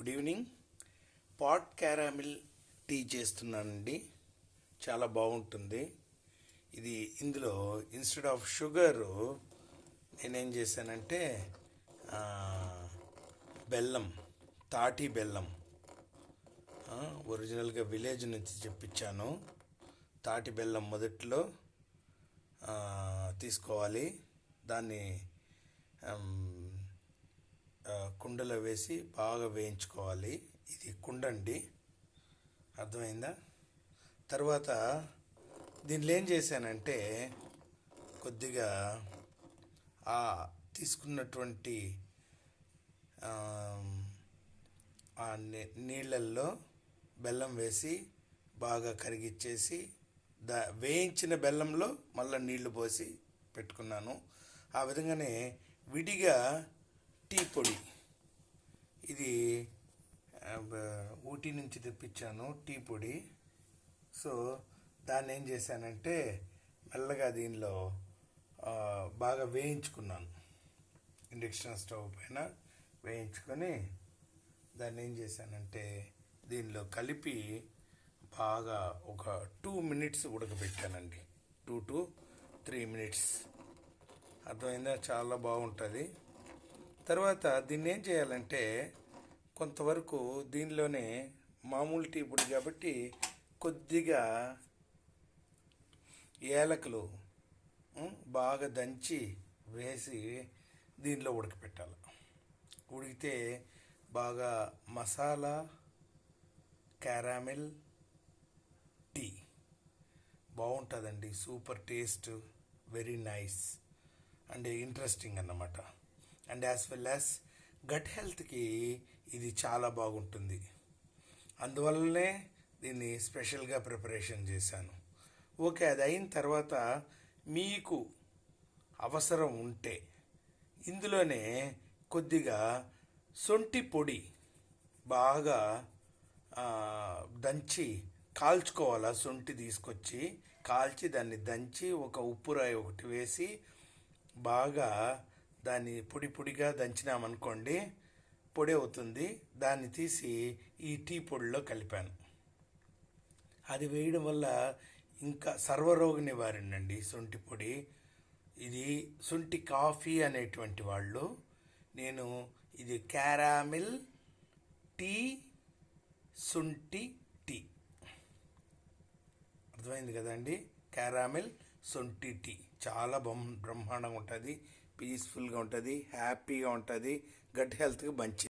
Good evening. Pot caramel tea చేస్తున్నానండి. చాలా బాగుంటుంది ఇది. ఇందులో ఇన్స్టెడ్ ఆఫ్ షుగరు నేనేం చేశానంటే బెల్లం, తాటి బెల్లం, ఒరిజినల్గా విలేజ్ నుంచి తెప్పించాను. తాటి బెల్లం మొదట్లో తీసుకోవాలి. దాన్ని కుండలో వేసి బాగా వేయించుకోవాలి. ఇది కుండండి, అర్థమైందా? తర్వాత దీనిలో ఏం చేశానంటే కొద్దిగా ఆ తీసుకున్నటువంటి ఆ నీళ్ళల్లో బెల్లం వేసి బాగా కరిగిచ్చేసి వేయించిన బెల్లంలో మళ్ళీ నీళ్లు పోసి పెట్టుకున్నాను. ఆ విధంగానే విడిగా టీ పొడి, ఇది ఊటీ నుంచి తెప్పించాను టీ పొడి. సో దాన్ని ఏం చేశానంటే మెల్లగా దీనిలో బాగా వేయించుకున్నాను. ఇండక్షన్ స్టవ్ పైన వేయించుకొని దాన్ని ఏం చేశానంటే దీనిలో కలిపి బాగా ఒక 2 minutes ఉడకబెట్టానండి. 2 to 3 minutes. అర్థమైందా? చాలా బాగుంటుంది. తర్వాత దీన్ని ఏం చేయాలంటే కొంతవరకు దీనిలోనే మామూలు టీ పొడి కాబట్టి కొద్దిగా ఏలకులు బాగా దంచి వేసి దీనిలో ఉడకపెట్టాలి. ఉడికితే బాగా మసాలా క్యారామిల్ టీ బాగుంటుందండి. Super taste, very nice and interesting అన్నమాట. And as well as gut హెల్త్కి ఇది చాలా బాగుంటుంది. అందువల్లనే దీన్ని స్పెషల్గా ప్రిపరేషన్ చేశాను. ఓకే, అది అయిన తర్వాత మీకు అవసరం ఉంటే ఇందులోనే కొద్దిగా శొంఠి పొడి బాగా దంచి కాల్చుకోవాలి. శొంఠి తీసుకొచ్చి కాల్చి దాన్ని దంచి ఒక ఉప్పురాయి ఒకటి వేసి బాగా దాన్ని పొడి పొడిగా దంచినామనుకోండి, పొడి అవుతుంది. దాన్ని తీసి ఈ టీ పొడిలో కలిపాను. అది వేయడం వల్ల ఇంకా సర్వరోగ నివారణ అండి శొంఠి పొడి. ఇది శొంఠి కాఫీ అనేటువంటి వాళ్ళు, నేను ఇది క్యారామిల్ టీ, శొంఠి టీ, అర్థమైంది కదండి? క్యారామిల్ శొంఠి టీ చాలా బ్రహ్మాండంగా ఉంటుంది, పీస్ఫుల్గా ఉంటుంది, హ్యాపీగా ఉంటుంది, గట్ హెల్త్కి మంచిది.